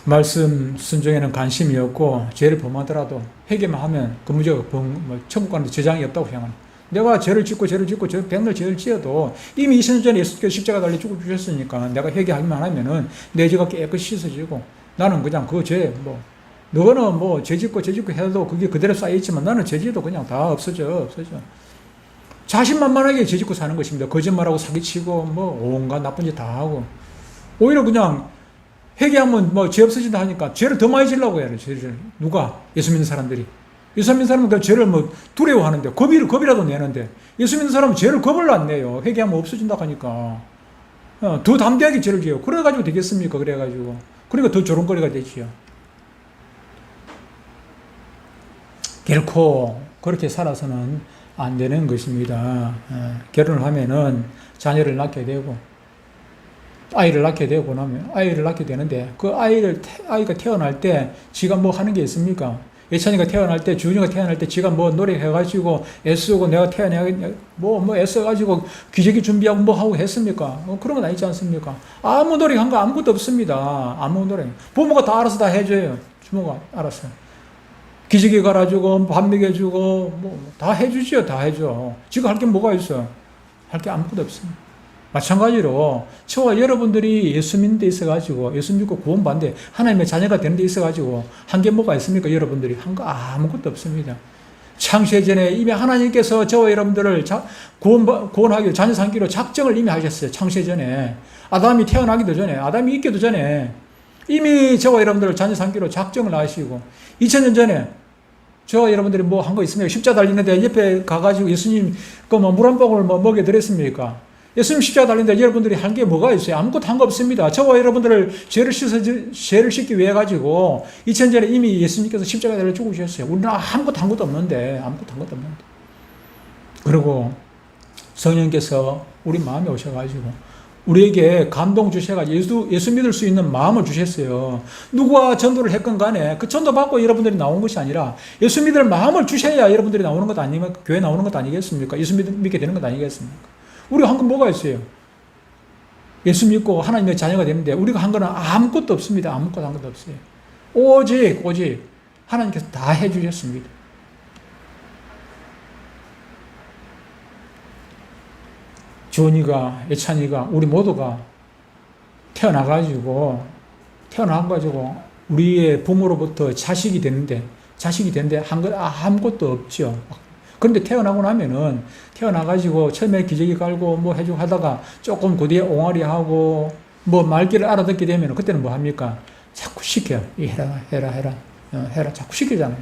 말씀 순종에는 관심이 없고 죄를 범하더라도 회개만 하면 그 문제가 천국 가는데 저장이 없다고 생각합니다. 내가 죄를 짓고 저 백날 죄를 지어도 이미 2000년 전에 예수께서 십자가 달려 죽어 주셨으니까 내가 회개하기만 하면은 내 죄가 깨끗이 씻어지고 나는 그냥 그 죄 너는 죄 짓고 해도 그게 그대로 쌓여있지만 나는 죄 짓도 그냥 다 없어져. 자신만만하게 죄 짓고 사는 것입니다. 거짓말하고 사기치고 온갖 나쁜 짓 다 하고 오히려 그냥 회개하면 죄 없어진다 하니까 죄를 더 많이 지려고 해요. 죄를 누가? 예수 믿는 사람들이. 예수 믿는 사람은 그 죄를 두려워하는데 겁이라도 내는데 예수 믿는 사람은 죄를 겁을 안 내요. 회개하면 없어진다 하니까 더 담대하게 죄를 지어요. 그래가지고 되겠습니까? 그러니까 더 조롱거리가 되지요. 결코 그렇게 살아서는 안 되는 것입니다. 결혼을 하면은 자녀를 낳게 되고 아이를 낳게 되고 나면 아이를 낳게 되는데 그 아이가 태어날 때 지가 하는 게 있습니까? 예찬이가 태어날 때, 주은이가 태어날 때 지가 노력해가지고 애쓰고 내가 태어나야겠냐 애써가지고 기저귀 준비하고 하고 했습니까? 그런 건 아니지 않습니까? 아무 노력한 거 아무것도 없습니다. 아무 노력. 부모가 다 알아서 다 해줘요. 부모가 알아서. 기저귀 갈아주고 밥 먹여주고 다 해주지요. 다 해줘. 지가 할 게 뭐가 있어? 할 게 아무것도 없습니다. 마찬가지로 저와 여러분들이 예수 믿는 데 있어가지고 예수 믿고 구원받는데 하나님의 자녀가 되는 데 있어가지고 한 게 뭐가 있습니까? 여러분들이 한 거 아무것도 없습니다. 창세 전에 이미 하나님께서 저와 여러분들을 구원하기로 자녀 삼기로 작정을 이미 하셨어요. 창세 전에 아담이 태어나기도 전에 아담이 있기도 전에 이미 저와 여러분들을 자녀 삼기로 작정을 하시고 2000년 전에 저와 여러분들이 한 거 있습니까? 십자가 달리는데 옆에 가가지고 예수님 물 한 방울 먹여드렸습니까? 예수님 십자가 달리는데 여러분들이 한 게 뭐가 있어요? 아무것도 한 거 없습니다. 저와 여러분들을 죄를 씻기 위해 가지고 2000년 전에 이미 예수님께서 십자가 달려 죽으셨어요. 우리는 아무것도 한 것도 없는데. 그리고 성령께서 우리 마음에 오셔가지고 우리에게 감동 주셔가지고 예수 믿을 수 있는 마음을 주셨어요. 누구와 전도를 했건 간에 그 전도 받고 여러분들이 나온 것이 아니라 예수 믿을 마음을 주셔야 여러분들이 나오는 것 아니면 교회 나오는 것 아니겠습니까? 예수 믿게 되는 것 아니겠습니까? 우리가 한 건 뭐가 있어요? 예수 믿고 하나님의 자녀가 되는데 우리가 한 거는 아무것도 없습니다. 아무것도 한 것도 없어요. 오직 하나님께서 다 해주셨습니다. 주원이가, 예찬이가, 우리 모두가 태어나가지고 우리의 부모로부터 자식이 되는데 한 건 아무것도 없죠. 그런데 태어나고 나면은 태어나가지고 처음에 기저귀 갈고 해주고 하다가 조금 그 뒤에 옹알이 하고 말귀를 알아듣게 되면은 그때는 뭐 합니까? 자꾸 시켜요. 해라. 자꾸 시키잖아요.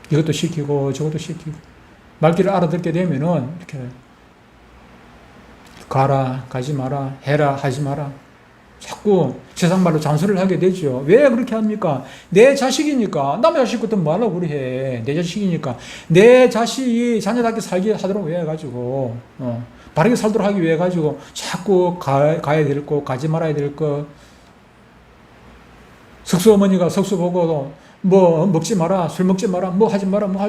이것도 시키고 저것도 시키고 말귀를 알아듣게 되면은 이렇게 가라, 가지 마라, 해라, 하지 마라. 자꾸 세상 말로 잔소리를 하게 되죠. 왜 그렇게 합니까? 내 자식이니까. 남의 자식 같은 뭐 하려고 그래. 내 자식이니까. 내 자식이 자녀답게 살게 하도록 왜 해가지고, 바르게 살도록 하기 위해 가지고, 자꾸 가야 될 거, 가지 말아야 될 거. 석수 어머니가 석수 보고도, 먹지 마라, 술 먹지 마라, 하지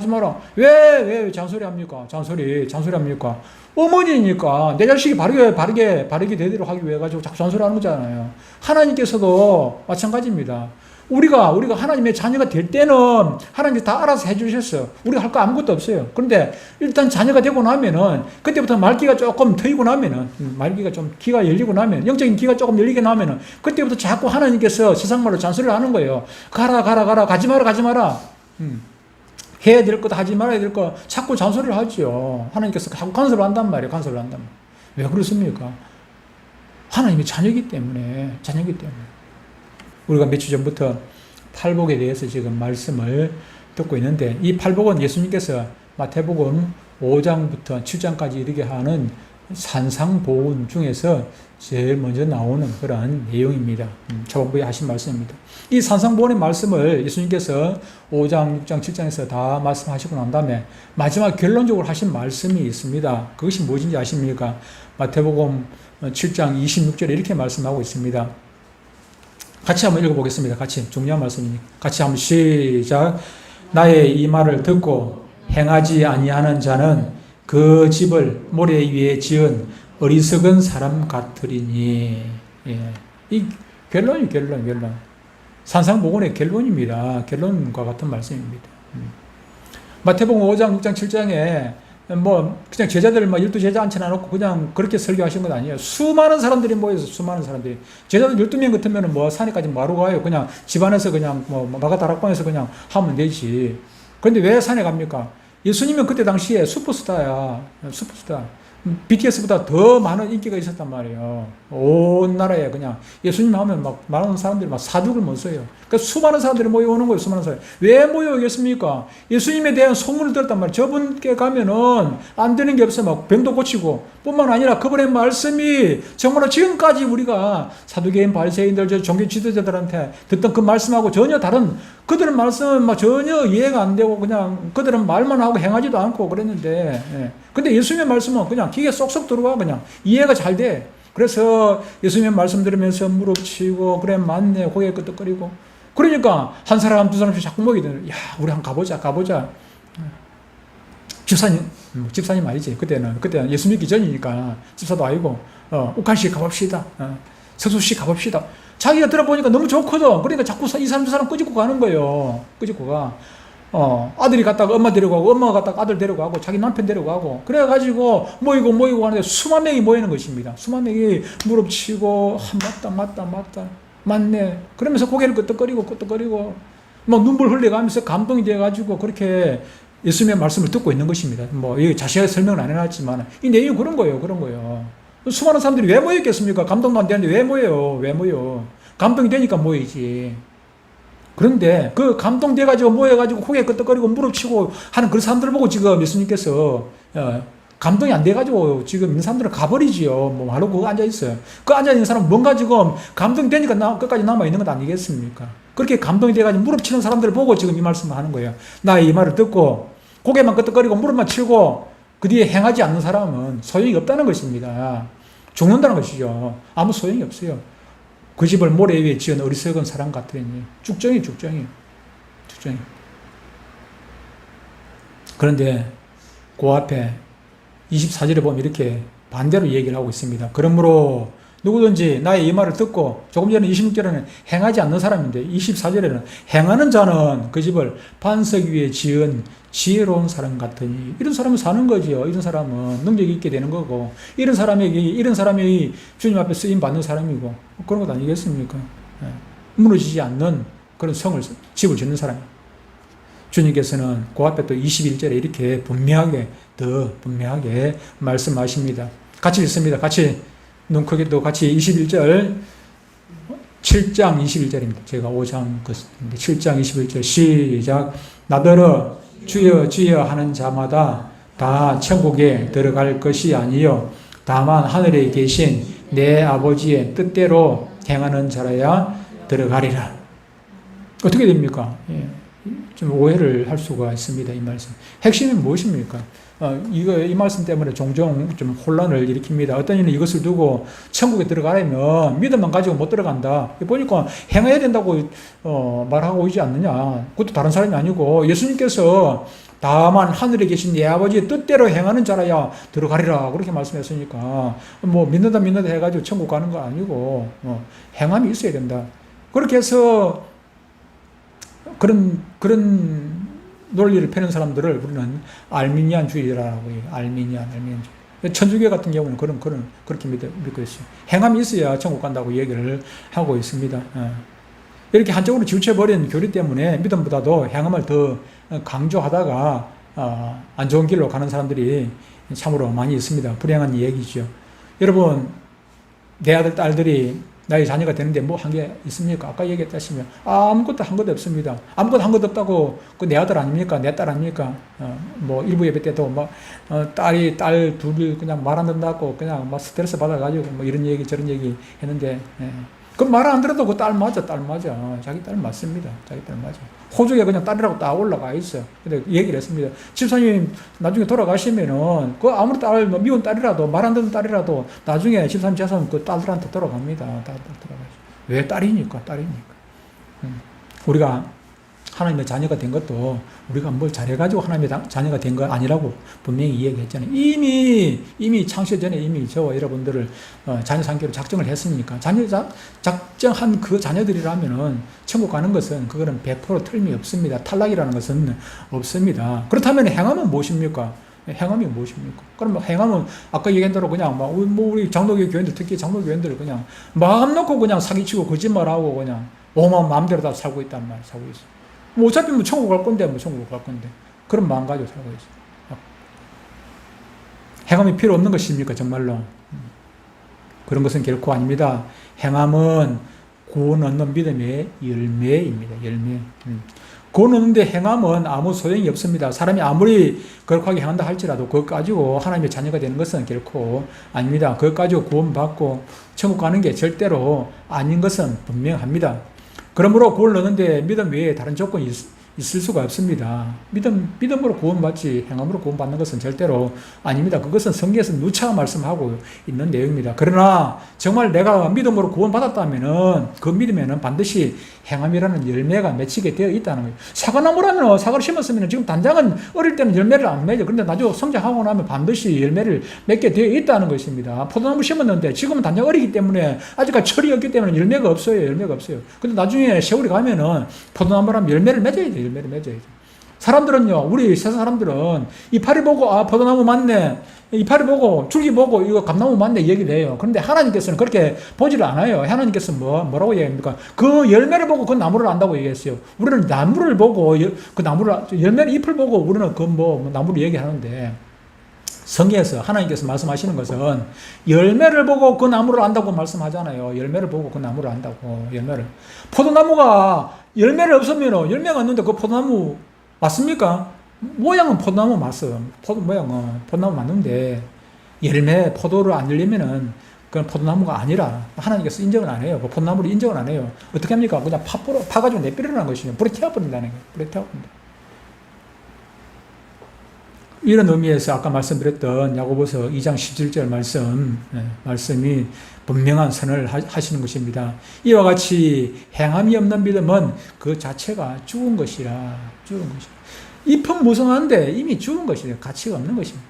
마라. 왜 잔소리 합니까? 잔소리 합니까? 어머니니까 내 자식이 바르게 되도록 하기 위해 가지고 자꾸 잔소리 하는 거잖아요. 하나님께서도 마찬가지입니다. 우리가 하나님의 자녀가 될 때는 하나님이 다 알아서 해주셨어요. 우리가 할 거 아무것도 없어요. 그런데 일단 자녀가 되고 나면은 그때부터 말기가 조금 트이고 나면은 말기가 좀 기가 열리고 나면 영적인 기가 조금 열리게 나면은 그때부터 자꾸 하나님께서 세상 말로 잔소리를 하는 거예요. 가라 가지 마라. 해야 될 것, 하지 말아야 될 것, 자꾸 잔소리를 하죠. 하나님께서 자꾸 간섭을 한단 말이에요. 왜 그렇습니까? 하나님이 자녀이기 때문에. 우리가 며칠 전부터 팔복에 대해서 지금 말씀을 듣고 있는데, 이 팔복은 예수님께서 마태복음 5장부터 7장까지 이르게 하는 산상보훈 중에서 제일 먼저 나오는 그런 내용입니다. 초반부에 하신 말씀입니다. 이 산상보훈의 말씀을 예수님께서 5장, 6장, 7장에서 다 말씀하시고 난 다음에 마지막 결론적으로 하신 말씀이 있습니다. 그것이 무엇인지 아십니까? 마태복음 7장 26절에 이렇게 말씀하고 있습니다. 같이 한번 읽어보겠습니다. 같이 중요한 말씀이니까. 같이 한번 시작. 나의 이 말을 듣고 행하지 아니하는 자는 그 집을 모래 위에 지은 어리석은 사람 같으리니. 이 결론. 산상복원의 결론입니다. 결론과 같은 말씀입니다. 마태복음 5장, 6장, 7장에 뭐 그냥 제자들 막 12제자 앉혀놔놓고 그냥 그렇게 설교하신 건 아니에요. 수많은 사람들이 모여서 수많은 사람들이 제자들 12명 같으면 뭐 산에까지 뭐하러 가요? 그냥 집안에서 그냥 뭐 마가다락방에서 그냥 하면 되지. 그런데 왜 산에 갑니까? 예수님은 그때 당시에 슈퍼스타야. 슈퍼스타. BTS보다 더 많은 인기가 있었단 말이에요. 온 나라에 그냥 예수님 하면 막 많은 사람들이 막 사죽을 못 써요. 그러니까 수많은 사람들이 모여오는 거예요. 수많은 사람. 왜 모여오겠습니까? 예수님에 대한 소문을 들었단 말이에요. 저분께 가면은 안 되는 게 없어요. 막 병도 고치고 뿐만 아니라 그분의 말씀이 정말로 지금까지 우리가 사두개인 바리새인들 저 종교 지도자들한테 듣던 그 말씀하고 전혀 다른 그들의 말씀은 막 전혀 이해가 안 되고 그냥 그들은 말만 하고 행하지도 않고 그랬는데 근데 예수님의 말씀은 그냥 귀에 쏙쏙 들어와 그냥 이해가 잘 돼. 그래서 예수님의 말씀 들으면서 무릎 치고 그래 맞네 고개 끄덕거리고 그러니까 한 사람 두 사람씩 자꾸 모이게 되는 야 우리 한번 가보자 집사님 아니지 그때는 예수 믿기 전이니까 집사도 아니고 욱한씨 가봅시다 석수씨 가봅시다 자기가 들어보니까 너무 좋거든. 그러니까 자꾸 이 사람 저 사람 끄집고 가는 거예요. 끄집고 가. 아들이 갔다가 엄마 데려가고, 엄마가 갔다가 아들 데려가고, 자기 남편 데려가고, 그래가지고 모이고 하는데 수만 명이 모이는 것입니다. 수만 명이 무릎 치고, 맞다. 맞네. 그러면서 고개를 끄덕거리고, 막 눈물 흘려가면서 감동이 돼가지고 그렇게 예수님의 말씀을 듣고 있는 것입니다. 뭐, 여기 자세하게 설명을 안 해놨지만, 이 내용이 그런 거예요. 수많은 사람들이 왜 모였겠습니까? 감동도 안 되는데 왜 모여? 감동이 되니까 모이지. 그런데 그 감동돼가지고 모여가지고 고개 끄덕거리고 무릎 치고 하는 그런 사람들을 보고 지금 예수님께서 감동이 안 돼가지고 지금 있는 사람들은 가버리지요. 뭐 말로 그거 앉아있어요. 그 앉아있는 사람은 뭔가 지금 감동이 되니까 끝까지 남아있는 것 아니겠습니까? 그렇게 감동이 돼가지고 무릎 치는 사람들을 보고 지금 이 말씀을 하는 거예요. 나의 이 말을 듣고 고개만 끄덕거리고 무릎만 치고 그 뒤에 행하지 않는 사람은 소용이 없다는 것입니다. 죽는다는 것이죠. 아무 소용이 없어요. 그 집을 모래 위에 지은 어리석은 사람 같으니 쭉정이. 그런데 그 앞에 24절에 보면 이렇게 반대로 얘기를 하고 있습니다. 그러므로 누구든지 나의 이 말을 듣고 조금 전에 26절에는 행하지 않는 사람인데 24절에는 행하는 자는 그 집을 반석 위에 지은 지혜로운 사람 같으니 이런 사람은 사는 거지요. 이런 사람은 능력이 있게 되는 거고 이런 사람이 주님 앞에 쓰임 받는 사람이고 그런 것 아니겠습니까? 무너지지 않는 그런 집을 짓는 사람이에요. 주님께서는 그 앞에 또 21절에 이렇게 더 분명하게 말씀하십니다. 같이 읽습니다. 눈 크게 또 같이 21절 7장 21절입니다. 제가 5장 7장 21절 시작. 나더러 주여 주여 하는 자마다 다 천국에 들어갈 것이 아니요 다만 하늘에 계신 내 아버지의 뜻대로 행하는 자라야 들어가리라. 어떻게 됩니까? 좀 오해를 할 수가 있습니다. 이 말씀. 핵심이 무엇입니까? 이 말씀 때문에 종종 좀 혼란을 일으킵니다. 어떤 이는 이것을 두고 천국에 들어가려면 믿음만 가지고 못 들어간다. 보니까 행해야 된다고 말하고 있지 않느냐. 그것도 다른 사람이 아니고 예수님께서 다만 하늘에 계신 내 아버지의 뜻대로 행하는 자라야 들어가리라. 그렇게 말씀했으니까 뭐 믿는다 해가지고 천국 가는 거 아니고 행함이 있어야 된다. 그렇게 해서 그런 논리를 펴는 사람들을 우리는 알미니안주의라고 해요. 알미니안주의. 천주교 같은 경우는 그렇게 믿고 있어요. 행함이 있어야 천국 간다고 얘기를 하고 있습니다. 이렇게 한쪽으로 치우쳐버린 교리 때문에 믿음보다도 행함을 더 강조하다가 안 좋은 길로 가는 사람들이 참으로 많이 있습니다. 불행한 얘기죠. 여러분, 내 아들, 딸들이 나의 자녀가 되는데 뭐 한 게 있습니까? 아까 얘기했다시면 아무것도 한 것도 없습니다. 아무것도 한 것도 없다고 그 내 아들 아닙니까? 내 딸 아닙니까? 뭐 일부 예배 때도 뭐 딸 둘이 그냥 말 안 듣는다고 그냥 막 스트레스 받아가지고 뭐 이런 얘기 저런 얘기 했는데 그 말 안 들어도 그 딸 맞아. 자기 딸 맞습니다. 자기 딸 맞아. 호적에 그냥 딸이라고 딱 올라가 있어요. 근데 얘기를 했습니다. 집사님 나중에 돌아가시면은 그 아무리 딸 미운 딸이라도 말 안 듣는 딸이라도 나중에 집사님 재산 그 딸들한테 돌아갑니다. 왜 딸이니까. 우리가 하나님의 자녀가 된 것도 우리가 뭘 잘해가지고 하나님의 자녀가 된 거 아니라고 분명히 이야기했잖아요. 이미 창세 전에 이미 저와 여러분들을 자녀 삼기로 작정을 했으니까 작정한 그 자녀들이라면은 천국 가는 것은 그거는 100% 틀림이 없습니다. 탈락이라는 것은 없습니다. 그렇다면 행함은 무엇입니까? 행함이 무엇입니까? 그럼 행함은 아까 얘기한 대로 그냥 우리 장로교 교인들 특히 장로교 교인들 그냥 마음 놓고 그냥 사기치고 거짓말하고 그냥 마음대로 다 살고 있단 말이에요. 살고 있어. 뭐 어차피 뭐 천국 갈 건데 천국 갈 건데 그런 마음 가지고 살고 있어. 행함이 필요 없는 것입니까 정말로? 그런 것은 결코 아닙니다. 행함은 구원 얻는 믿음의 열매입니다. 열매. 구원 얻는데 행함은 아무 소용이 없습니다. 사람이 아무리 거룩하게 행한다 할지라도 그것 가지고 하나님의 자녀가 되는 것은 결코 아닙니다. 그것 가지고 구원받고 천국 가는 게 절대로 아닌 것은 분명합니다. 그러므로 구원을 얻는데 믿음 외에 다른 조건이 있을 수가 없습니다. 믿음으로 구원받지 행함으로 구원받는 것은 절대로 아닙니다. 그것은 성경에서 누차 말씀하고 있는 내용입니다. 그러나 정말 내가 믿음으로 구원받았다면은 그 믿음에는 반드시 행함이라는 열매가 맺히게 되어 있다는 거예요. 사과나무라면 사과를 심었으면 지금 단장은 어릴 때는 열매를 안 맺어. 그런데 나중에 성장하고 나면 반드시 열매를 맺게 되어 있다는 것입니다. 포도나무 심었는데 지금은 단장 어리기 때문에 아직까지 철이 없기 때문에 열매가 없어요. 열매가 없어요. 근데 나중에 세월이 가면은 포도나무라면 열매를 맺어야 돼요. 열매를 맺어야죠. 사람들은요, 우리 세상 사람들은 이파리 보고, 포도나무 맞네. 이파리 보고, 줄기 보고, 이거 감나무 맞네. 얘기를 해요. 그런데 하나님께서는 그렇게 보지를 않아요. 하나님께서 뭐라고 얘기합니까? 그 열매를 보고 그 나무를 안다고 얘기했어요. 우리는 나무를 보고, 그 나무를, 열매를 잎을 보고 우리는 그 나무를 얘기하는데, 성경에서 하나님께서 말씀하시는 것은 열매를 보고 그 나무를 안다고 말씀하잖아요. 열매를 보고 그 나무를 안다고. 열매를. 포도나무가 열매를 없으면 열매가 없는데 그 포도나무 맞습니까? 모양은 포도나무 맞어요. 모양은 포도나무 맞는데 열매 포도를 안 열리면은 그건 포도나무가 아니라 하나님께서 인정을 안 해요. 그 포도나무를 인정을 안 해요. 어떻게 합니까? 그냥 파가지고 내버리라는 것이죠. 불에 태워버린다는 거예요. 불에 태워버린다. 이런 의미에서 아까 말씀드렸던 야고보서 2장 17절 말씀이 분명한 선을 하시는 것입니다. 이와 같이 행함이 없는 믿음은 그 자체가 죽은 것이라. 잎은 무성한데 이미 죽은 것이라. 가치가 없는 것입니다.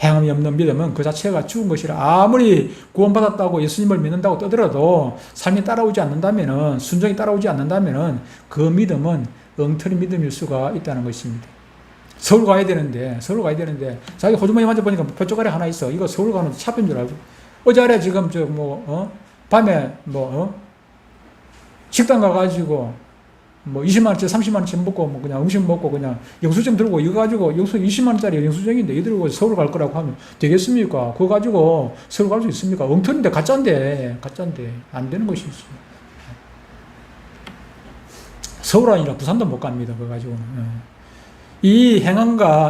행함이 없는 믿음은 그 자체가 죽은 것이라. 아무리 구원받았다고 예수님을 믿는다고 떠들어도 삶이 따라오지 않는다면은, 순종이 따라오지 않는다면은 그 믿음은 엉터리 믿음일 수가 있다는 것입니다. 서울 가야 되는데 자기 호주머니 만져보니까 표쪽아래 하나 있어. 이거 서울 가는 차표인 줄 알고. 어제 아래 지금 밤에 식당 가가지고 20만원짜리 30만원짜리 먹고 그냥 음식 먹고 그냥 영수증 들고 이거 가지고 20만원짜리 영수증인데 이 들고 서울 갈 거라고 하면 되겠습니까? 그거 가지고 서울 갈 수 있습니까? 엉터리인데 가짜인데 안 되는 것이 있습니다. 서울 아니라 부산도 못 갑니다. 그거 가지고는. 이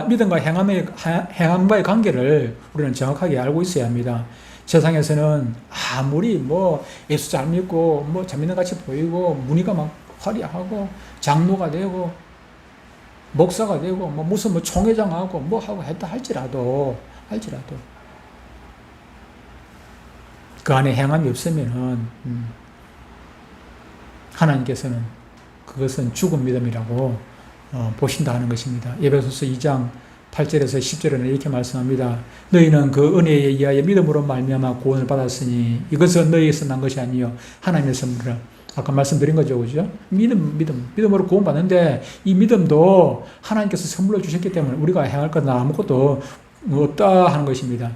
믿음과 행함과의 관계를 우리는 정확하게 알고 있어야 합니다. 세상에서는 아무리 예수 잘 믿고 재밌는 같이 보이고 문의가 막 화려하고 장로가 되고 목사가 되고 무슨 총회장하고 하고 했다 할지라도 그 안에 행함이 없으면은 하나님께서는 그것은 죽은 믿음이라고 보신다 하는 것입니다. 에베소서 2장 8절에서 10절에는 이렇게 말씀합니다. 너희는 그 은혜에 의하여 믿음으로 말미암아 구원을 받았으니 이것은 너희에서 난 것이 아니요 하나님의 선물이라. 아까 말씀드린 거죠, 그죠? 믿음으로 구원받는데 이 믿음도 하나님께서 선물로 주셨기 때문에 우리가 행할 것은 아무것도 없다 하는 것입니다.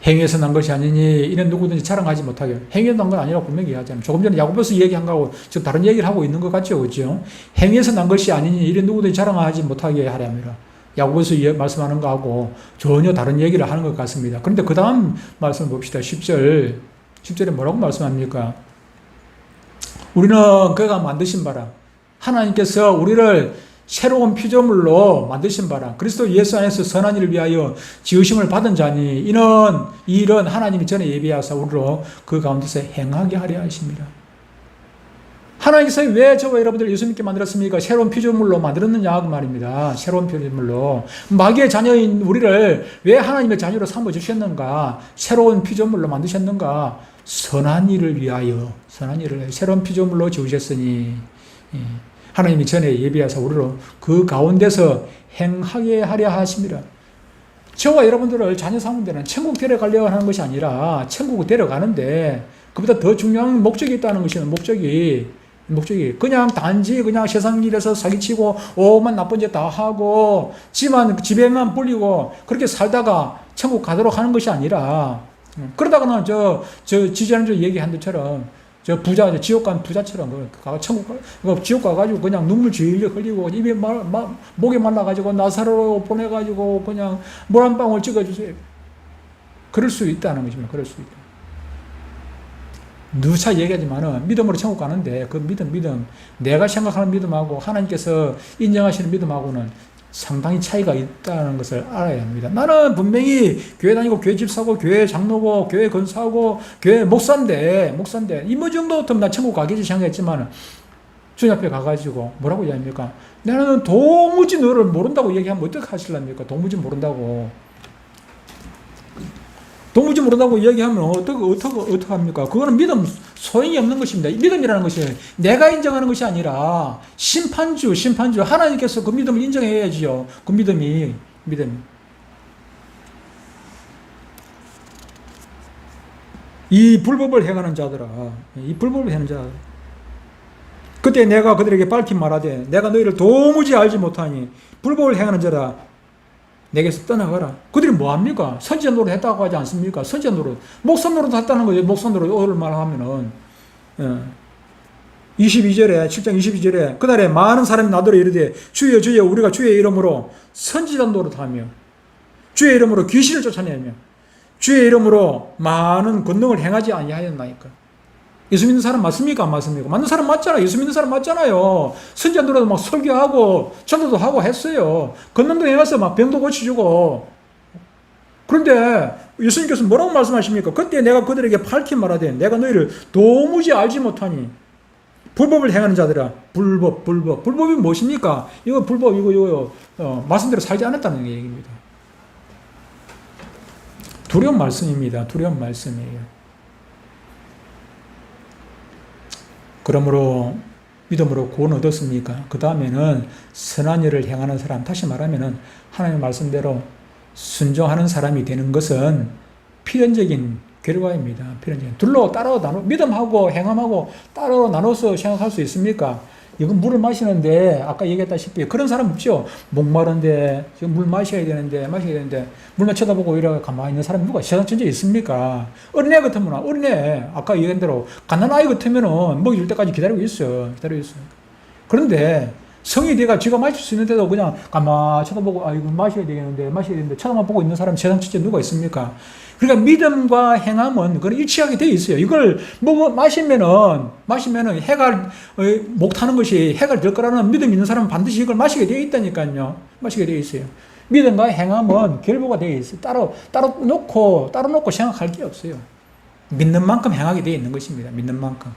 행위에서 난 것이 아니니 이는 누구든지 자랑하지 못하게. 행위에서 난 건 아니라고 분명히 얘기하잖아요. 조금 전에 야고보서 얘기한 거하고 지금 다른 얘기를 하고 있는 것 같죠, 그렇죠? 행위에서 난 것이 아니니 이는 누구든지 자랑하지 못하게 하랴니라. 야고보서 말씀하는 거하고 전혀 다른 얘기를 하는 것 같습니다. 그런데 그 다음 말씀을 봅시다. 10절에 뭐라고 말씀합니까? 우리는 그가 만드신 바라. 하나님께서 우리를 새로운 피조물로 만드신 바라. 그리스도 예수 안에서 선한 일을 위하여 지으심을 받은 자니 이 일은 하나님이 전에 예비하사 우리로 그 가운데서 행하게 하려 하십니다. 하나님께서 왜 저와 여러분들 예수 믿게 만들었습니까? 새로운 피조물로 만들었느냐 그 말입니다. 새로운 피조물로. 마귀의 자녀인 우리를 왜 하나님의 자녀로 삼아주셨는가? 새로운 피조물로 만드셨는가? 선한 일을 위하여, 선한 일을 새로운 피조물로 지으셨으니 하나님이 전에 예비하사 우리로 그 가운데서 행하게 하려 하십니다. 저와 여러분들을 자녀 삼은 데는 천국 데려가려고 하는 것이 아니라 천국 데려가는데 그보다 더 중요한 목적이 있다는 것이는 목적이 그냥 단지 그냥 세상 일에서 사기치고 오만 나쁜 짓 다 하고 집에만 불리고 그렇게 살다가 천국 가도록 하는 것이 아니라 그러다가는 지지난주 얘기한 것처럼 부자, 지옥 간 부자처럼 지옥 가가지고 그냥 눈물 질질 흘리고 입에 목에 말라가지고 나사로로 보내가지고 그냥 물 한 방울 찍어주세요. 그럴 수 있다는 것입니다. 그럴 수 있다. 누차 얘기하지만은 믿음으로 천국 가는데 그 믿음 내가 생각하는 믿음하고 하나님께서 인정하시는 믿음하고는 상당히 차이가 있다는 것을 알아야 합니다. 나는 분명히 교회 다니고 교회 집사고 교회 장로고 교회 건사하고 교회 목사인데 이 정도 같으면 나 천국 가겠지 생각했지만 주님 앞에 가가지고 뭐라고 얘기합니까? 나는 도무지 너를 모른다고 얘기하면 어떻게 하실랍니까? 도무지 모른다고 이야기하면 어떻게 합니까? 그거는 믿음 소용이 없는 것입니다. 믿음이라는 것이 내가 인정하는 것이 아니라 심판주 하나님께서 그 믿음을 인정해야지요. 그 믿음. 이 불법을 행하는 자들아, 그때 내가 그들에게 밝히 말하되 내가 너희를 도무지 알지 못하니 불법을 행하는 자라 내게서 떠나가라. 그들이 뭐합니까? 선지자 노릇 했다고 하지 않습니까? 선지자 노릇. 목사 노릇 했다는 거죠. 목사 노릇 오를 말하면은. 7장 22절에 그날에 많은 사람이 나더러 이르되 주여 주여 우리가 주의 이름으로 선지자 노릇하며 주의 이름으로 귀신을 쫓아내며 주의 이름으로 많은 권능을 행하지 아니하였나이까. 예수 믿는 사람 맞습니까? 안 맞습니까? 맞는 사람 맞잖아요. 예수 믿는 사람 맞잖아요. 선지자들도 막 설교하고 전도도 하고 했어요. 건능도 해와서 막 병도 고쳐주고. 그런데 예수님께서 뭐라고 말씀하십니까? 그때 내가 그들에게 밝히 말하되 내가 너희를 도무지 알지 못하니 불법을 행하는 자들아. 불법이 무엇입니까? 이거 불법 이거 말씀대로 살지 않았다는 얘기입니다. 두려운 말씀입니다. 두려운 말씀이에요. 그러므로 믿음으로 구원 얻었습니까? 그 다음에는 선한 일을 행하는 사람, 다시 말하면은 하나님의 말씀대로 순종하는 사람이 되는 것은 필연적인 결과입니다. 둘로 따로 믿음하고 행함하고 따로 나눠서 생각할 수 있습니까? 이건 물을 마시는데 아까 얘기했다시피 그런 사람 없죠. 목마른데 지금 물 마셔야 되는데 물만 쳐다보고 이렇게 가만히 있는 사람이 누가 세상 전체에 있습니까? 어린애 같으면 아까 얘기한 대로 갓난아이 같으면은 먹일 때까지 기다리고 있어요. 그런데 성이 돼가 지가 마실 수 있는데도 그냥 가만히 쳐다보고 이거 마셔야 되는데 쳐다만 보고 있는 사람 세상 전체에 누가 있습니까? 그러니까 믿음과 행함은 그런 일치하게 되어 있어요. 이걸 마시면은 해가 목 타는 것이 해가 될 거라는 믿음 있는 사람은 반드시 이걸 마시게 되어 있다니까요. 마시게 되어 있어요. 믿음과 행함은 결부가 되어 있어요. 따로 놓고 생각할 게 없어요. 믿는 만큼 행하게 되어 있는 것입니다. 믿는 만큼.